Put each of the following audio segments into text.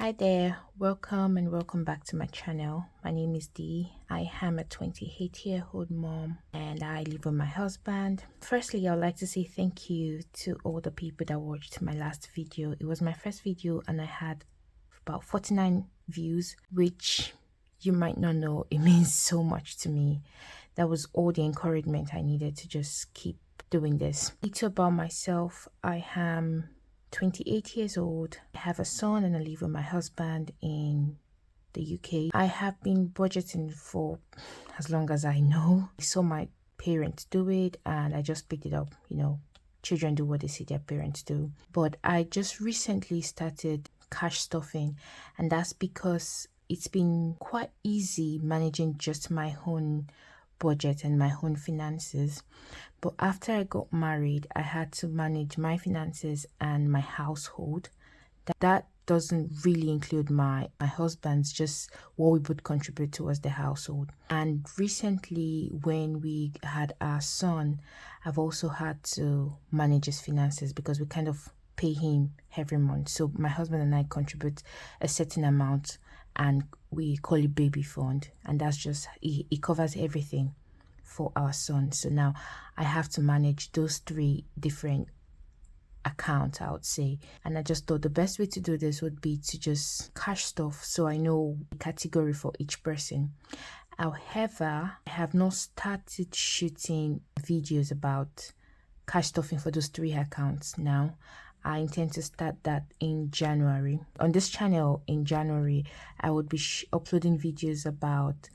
Hi there, welcome and welcome back to my channel. My name is Dee. I am a 28-year-old mom and I live with my husband. Firstly, I would like to say thank you to all the people that watched my last video. It was my first video and I had about 49 views, which you might not know, it means so much to me. That was all the encouragement I needed to just keep doing this. A little about myself. I am 28 years old. I have a son and I live with my husband in the UK. I have been budgeting for as long as I know. I saw my parents do it and I just picked it up. Children do what they see their parents do. But I just recently started cash stuffing, and that's because it's been quite easy managing just my own budget and my own finances. But after I got married, I had to manage my finances and my household. That doesn't really include my husband's, just what we would contribute towards the household. And recently, when we had our son, I've also had to manage his finances because we kind of pay him every month. So my husband and I contribute a certain amount and we call it baby fund, and that's just it covers everything for our son. So now I have to manage those three different accounts, I would say. And I just thought the best way to do this would be to just cash stuff so I know the category for each person. However, I have not started shooting videos about cash stuffing for those three accounts now. I intend to start that in January. On this channel in January, I would be uploading videos about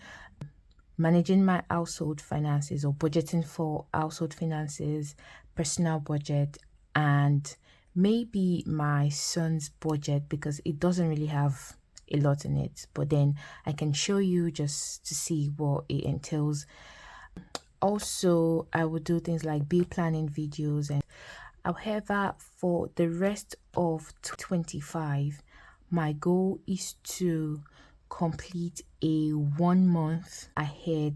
managing my household finances or budgeting for household finances, personal budget, and maybe my son's budget because it doesn't really have a lot in it. But then I can show you just to see what it entails. Also, I would do things like bill planning videos. And however, for the rest of 2025, my goal is to complete a 1 month ahead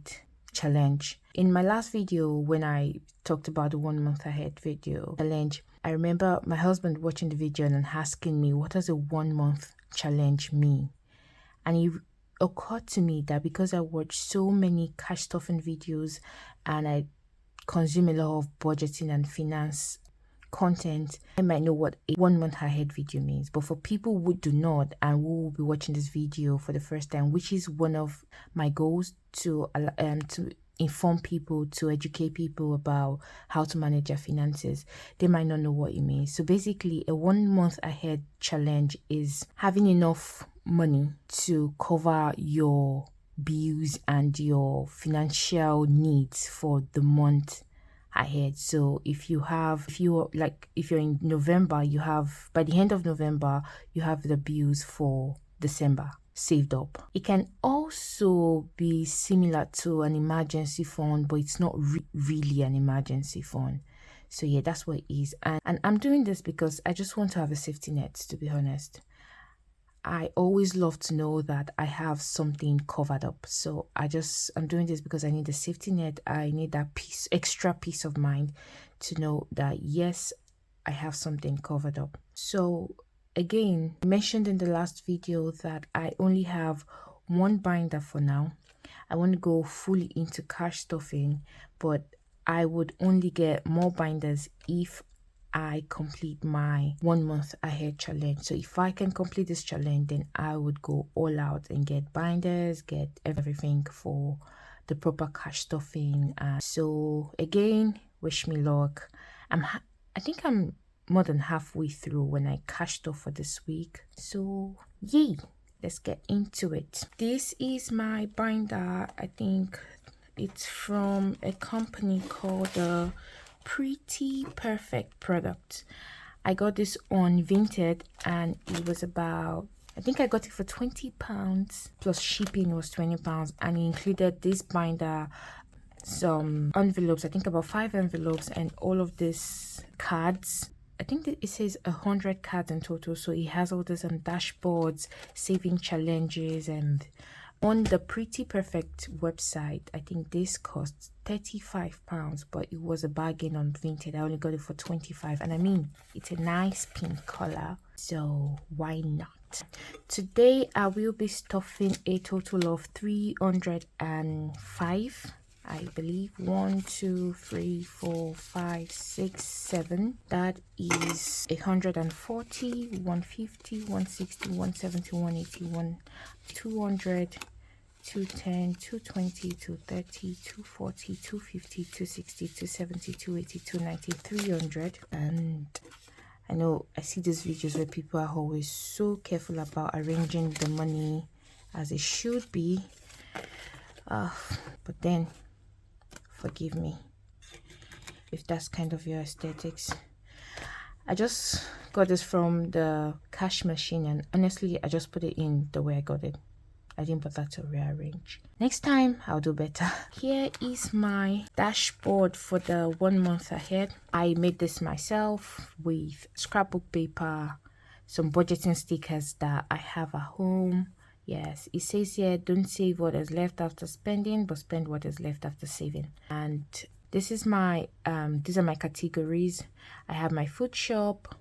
challenge. In my last video, when I talked about the 1 month ahead video challenge, I remember my husband watching the video and asking me, what does a 1 month challenge mean? And it occurred to me that because I watch so many cash stuffing videos and I consume a lot of budgeting and finance content, I might know what a 1 month ahead video means. But for people who do not and who will be watching this video for the first time, which is one of my goals, to inform people, to educate people about how to manage their finances, they might not know what it means. So basically, a 1 month ahead challenge is having enough money to cover your bills and your financial needs for the month ahead. So if you're in November, you have, by the end of November, you have the bills for December saved up. It can also be similar to an emergency fund, but it's not really an emergency fund. So yeah, that's what it is. And I'm doing this because I just want to have a safety net, to be honest. I always love to know that I have something covered up. So I'm doing this because I need a safety net. I need that extra peace of mind to know that yes, I have something covered up. So again, I mentioned in the last video that I only have one binder for now. I want to go fully into cash stuffing, but I would only get more binders if I complete my 1 month ahead challenge. So if I can complete this challenge, then I would go all out and get binders, get everything for the proper cash stuffing. So again, wish me luck. I think I'm more than halfway through when I cashed off for this week. So yay, let's get into it. This is my binder. I think it's from a company called Pretty Perfect Product. I got this on Vinted and it was about, I think I got it for £20 plus shipping was £20, and it included this binder, some envelopes, I think about 5 envelopes, and all of these cards. I think that it says 100 cards in total. So it has all this dashboards, saving challenges, and on the Pretty Perfect website, I think this costs £35, but it was a bargain on Vinted. I only got it for £25, and I mean, it's a nice pink color, so why not? Today I will be stuffing a total of 305, I believe. 1 2 3 4 5 6 7. That is 140, 150, 160, 170, 180, 200, 210, 220, 230, 240, 250, 260, 270, 280, 290, 300. And I know I see these videos where people are always so careful about arranging the money as it should be. But then, forgive me if that's kind of your aesthetics. I just got this from the cash machine, and honestly, I just put it in the way I got it. I didn't bother to rearrange. Next time, I'll do better. Here is my dashboard for the 1 month ahead. I made this myself with scrapbook paper, some budgeting stickers that I have at home. Yes, it says here, don't save what is left after spending, but spend what is left after saving. And this is my, these are my categories. I have my food shop,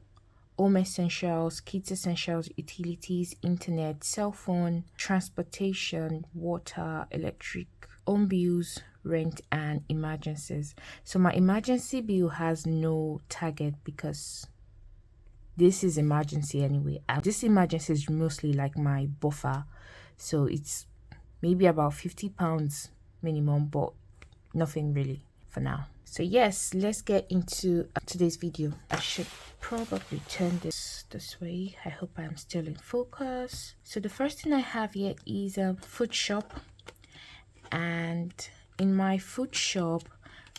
home essentials, kids essentials, utilities, internet, cell phone, transportation, water, electric, home bills, rent, and emergencies. So my emergency bill has no target because this is emergency anyway. This emergency is mostly like my buffer, so it's maybe about £50 minimum, but nothing really for now. So yes, let's get into today's video. I should probably turn this way. I hope I'm still in focus. So the first thing I have here is a food shop, and in my food shop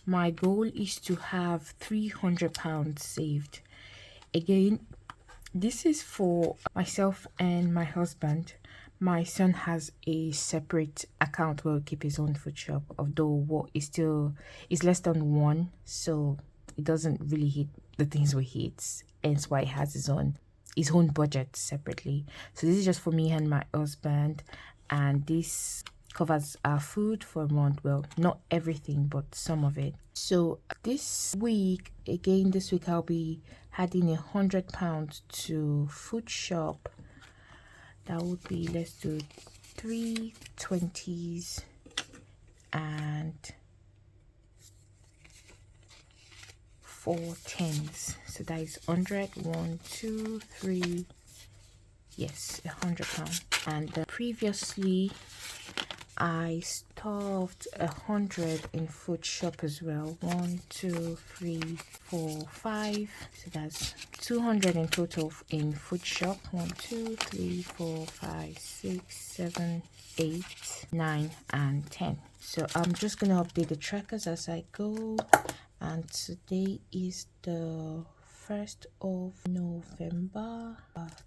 my goal is to have £300 saved. Again, this is for myself and my husband. My son has a separate account where we keep his own food shop, although what is still is less than 1, so it doesn't really hit the things we hit, hence why he has his own budget separately. So this is just for me and my husband, and this covers our food for a month. Well, not everything, but some of it. So this week I'll be adding £100 to food shop. That would be, let's do 3 20s and 4 10s. So that is 100, 1 2 3, yes, £100. And previously I stuffed 100 in food shop as well. 1 2 3 4 5, so that's 200 in total in food shop. 1 2 3 4 5 6 7 8 9 and 10. So I'm just gonna update the trackers as I go, and today is the 1st of November.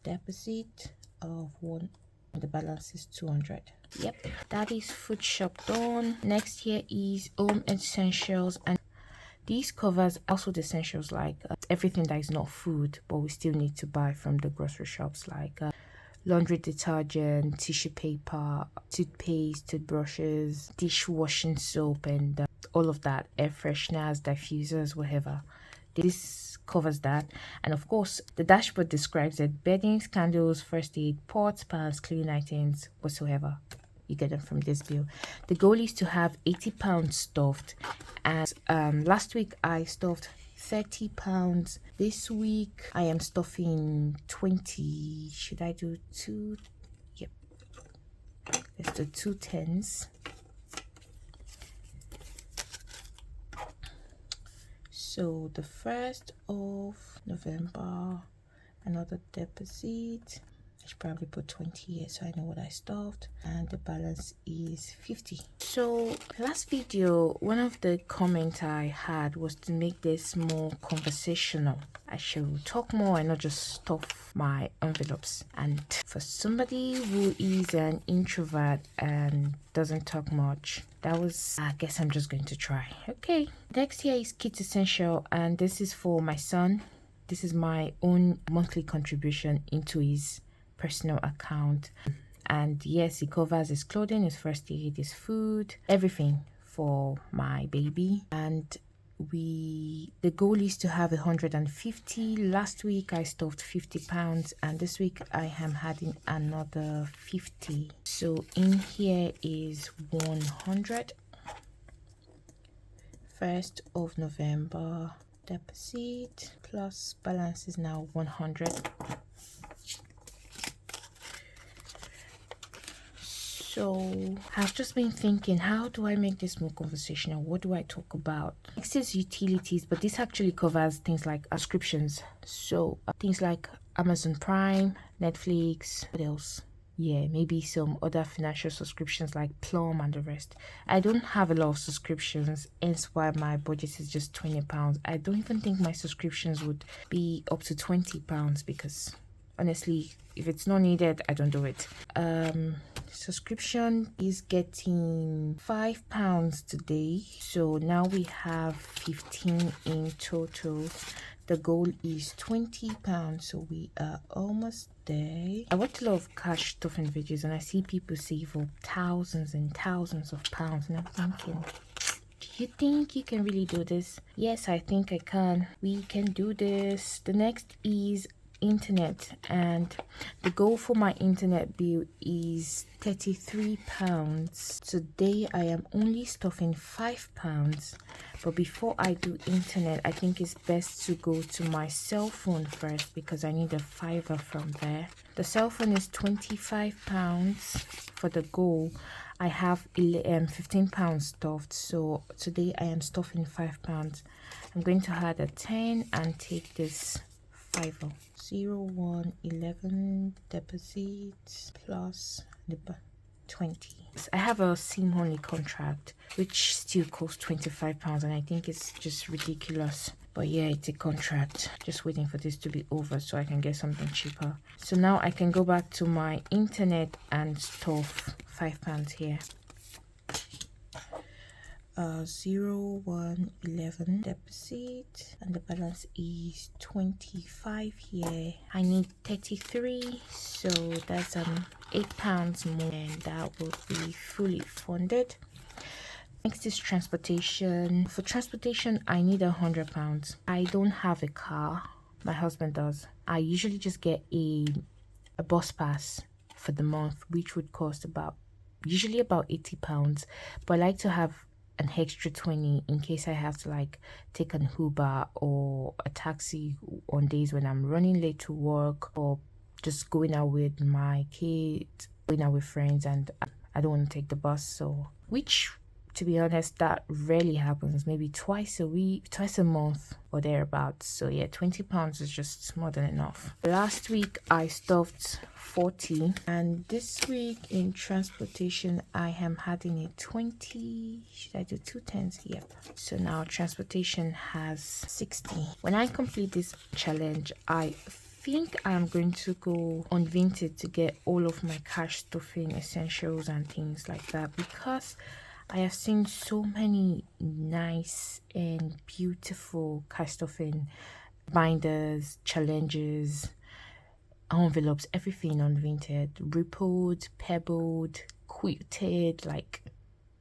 Deposit of 1, the balance is 200. Yep, that is food shop done. Next here is home essentials, and these covers also the essentials like everything that is not food but we still need to buy from the grocery shops, like laundry detergent, tissue paper, toothpaste, toothbrushes, dishwashing soap, and all of that, air fresheners, diffusers, whatever. This covers that. And of course the dashboard describes it: beddings, candles, first aid, pots, pans, cleaning items, whatsoever. You get them from this bill. The goal is to have £80 stuffed, and last week I stuffed £30. This week I am stuffing 20. Should I do 2? Yep, let's do 2 10s. So the 1st of November, another deposit. I should probably put 20 here so I know what I stuffed, and the balance is 50. So last video, one of the comments I had was to make this more conversational. I should talk more and not just stuff my envelopes. And for somebody who is an introvert and doesn't talk much, I guess I'm just going to try. Okay, next here is Kids Essential, and this is for my son. This is my own monthly contribution into his personal account, and yes, it covers his clothing, his first aid, his food, everything for my baby. And the goal is to have 150. Last week I stuffed 50 pounds, and this week I am adding another 50. So in here is 100. 1st of November deposit plus balance is now 100. So I've just been thinking, how do I make this more conversational? What do I talk about? Next is utilities, but this actually covers things like subscriptions. So things like Amazon Prime, Netflix, what else? Yeah, maybe some other financial subscriptions like Plum and the rest. I don't have a lot of subscriptions, hence why my budget is just £20. I don't even think my subscriptions would be up to £20 because honestly, if it's not needed, I don't do it. Subscription is getting £5 today, so now we have 15 in total. The goal is £20, so we are almost there. I watch a lot of cash stuffing videos and I see people save up thousands and thousands of pounds, and I'm thinking, do you think you can really do this? Yes, I think I can. We can do this. The next is internet, and the goal for my internet bill is £33. Today I am only stuffing £5, but before I do internet, I think it's best to go to my cell phone first because I need a fiver from there. The cell phone is £25 for the goal. I have £15 stuffed, so today I am stuffing £5. I'm going to add a 10 and take this fiver. 0111 deposits plus the 20. I have a SIM only contract which still costs £25, and I think it's just ridiculous, but yeah, it's a contract. Just waiting for this to be over so I can get something cheaper. So now I can go back to my internet and stuff £5 here. 0111 deposit, and the balance is 25 here. I need 33, so that's £8 more, and that will be fully funded. Next is transportation. For transportation, I need £100. I don't have a car, my husband does. I usually just get a bus pass for the month, which would cost usually about £80, but I like to have an extra 20 in case I have to like take an Uber or a taxi on days when I'm running late to work, or just going out with my kids, going out with friends, and I don't want to take the bus. So, which, to be honest, that rarely happens, maybe twice a month or thereabouts. So yeah, £20 is just more than enough. Last week I stuffed 40, and this week in transportation I am adding a 20. Should I do 2 tens? Yep. So now transportation has 60. When I complete this challenge, I think I'm going to go on Vinted to get all of my cash stuffing essentials and things like that, because I have seen so many nice and beautiful cash stuffing binders, challenges, envelopes, everything on Vinted. Rippled, pebbled, quilted, like,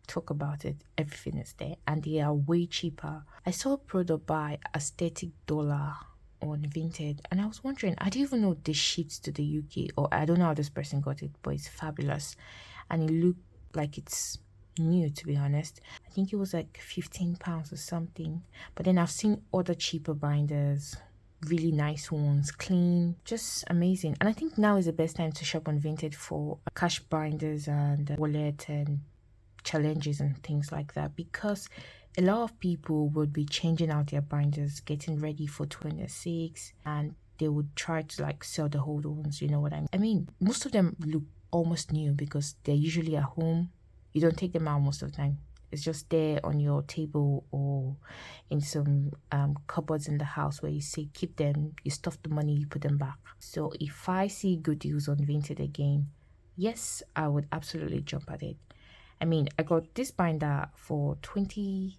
talk about it, everything is there, and they are way cheaper. I saw a product by Aesthetic Dollar on Vinted, and I was wondering, I didn't even know this shipped to the UK, or I don't know how this person got it, but it's fabulous, and it looked like it's new, to be honest. I think it was like £15 or something. But then I've seen other cheaper binders, really nice ones, clean, just amazing. And I think now is the best time to shop on Vinted for cash binders and wallet and challenges and things like that, because a lot of people would be changing out their binders, getting ready for 26, and they would try to like sell the old ones, you know what I mean? I mean, most of them look almost new because they're usually at home. You don't take them out most of the time. It's just there on your table or in some cupboards in the house where you say keep them, you stuff the money, you put them back. So if I see good deals on Vinted again, yes, I would absolutely jump at it. I mean, I got this binder for £20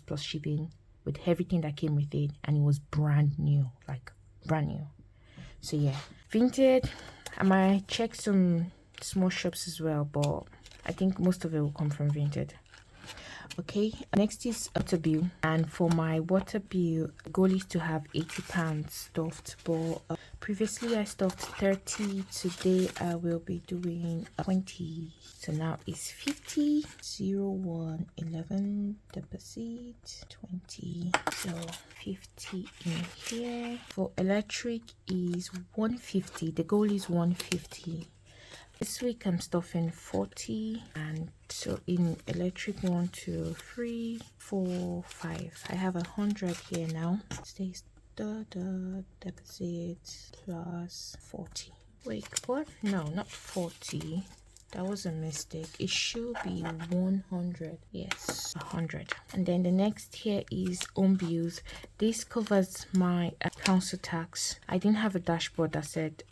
plus shipping with everything that came with it, and it was brand new, like brand new. So yeah, Vinted. I might check some small shops as well, but I think most of it will come from Vinted. Okay, next is water bill, and for my water bill goal is to have 80 pounds stuffed, but previously I stuffed 30. Today I will be doing 20, so now it's 50. 0 1 11 deposit 20, so 50 in here. For electric is 150. The goal is 150. This week I'm stuffing 40, and so in electric 1 2 3 4 5, I have 100 here now. Stays deposit plus 40. Wait, what? No, not 40. That was a mistake. It should be 100. Yes, 100. And then the next here is home bills. This covers my council tax. I didn't have a dashboard that said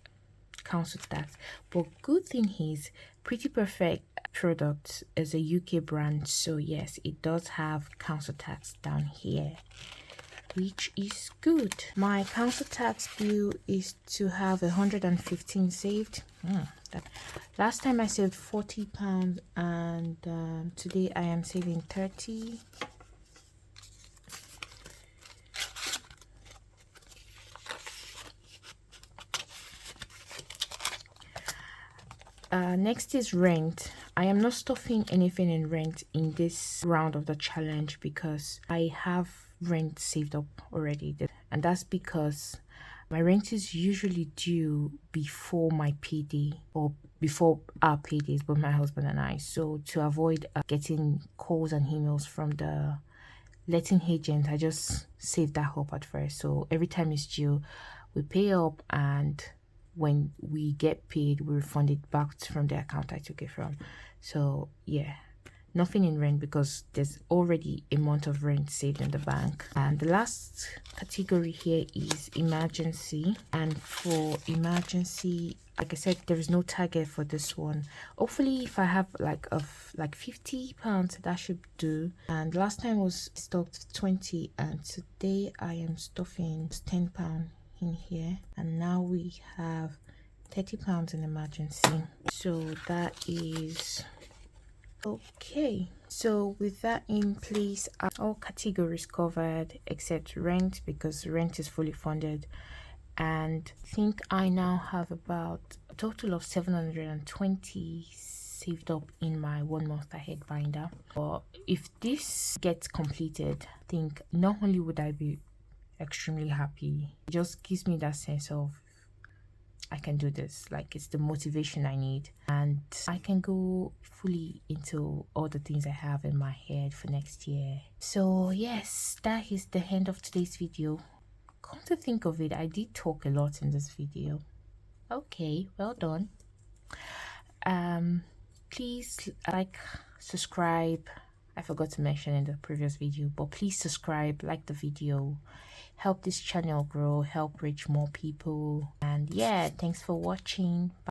council tax, but good thing is Pretty Perfect products is a UK brand, so yes, it does have council tax down here, which is good. My council tax bill is to have 115 saved. Last time I saved 40 pounds, and today I am saving 30. Next is rent. I am not stuffing anything in rent in this round of the challenge because I have rent saved up already, and that's because my rent is usually due before my payday, or before our paydays, but my husband and I. So to avoid getting calls and emails from the letting agent, I just save that up at first. So every time it's due, we pay up, and when we get paid, we refund it back from the account I took it from. So yeah, nothing in rent because there's already a month of rent saved in the bank. And the last category here is emergency, and for emergency, like I said, there is no target for this one. Hopefully if I have like 50 pounds, that should do. And last time was stocked 20, and today I am stuffing 10 pounds in here, and now we have 30 pounds in emergency. So that is okay. So with that in place, all categories covered except rent, because rent is fully funded, and I think I now have about a total of 720 saved up in my 1 month ahead binder. But if this gets completed, I think not only would I be extremely happy, it just gives me that sense of I can do this. Like, it's the motivation I need, and I can go fully into all the things I have in my head for next year. So yes, that is the end of today's video. Come to think of it, I did talk a lot in this video. Okay, well done. Please like, subscribe. I forgot to mention in the previous video, but please subscribe, like the video, help this channel grow, help reach more people. And yeah, thanks for watching. Bye.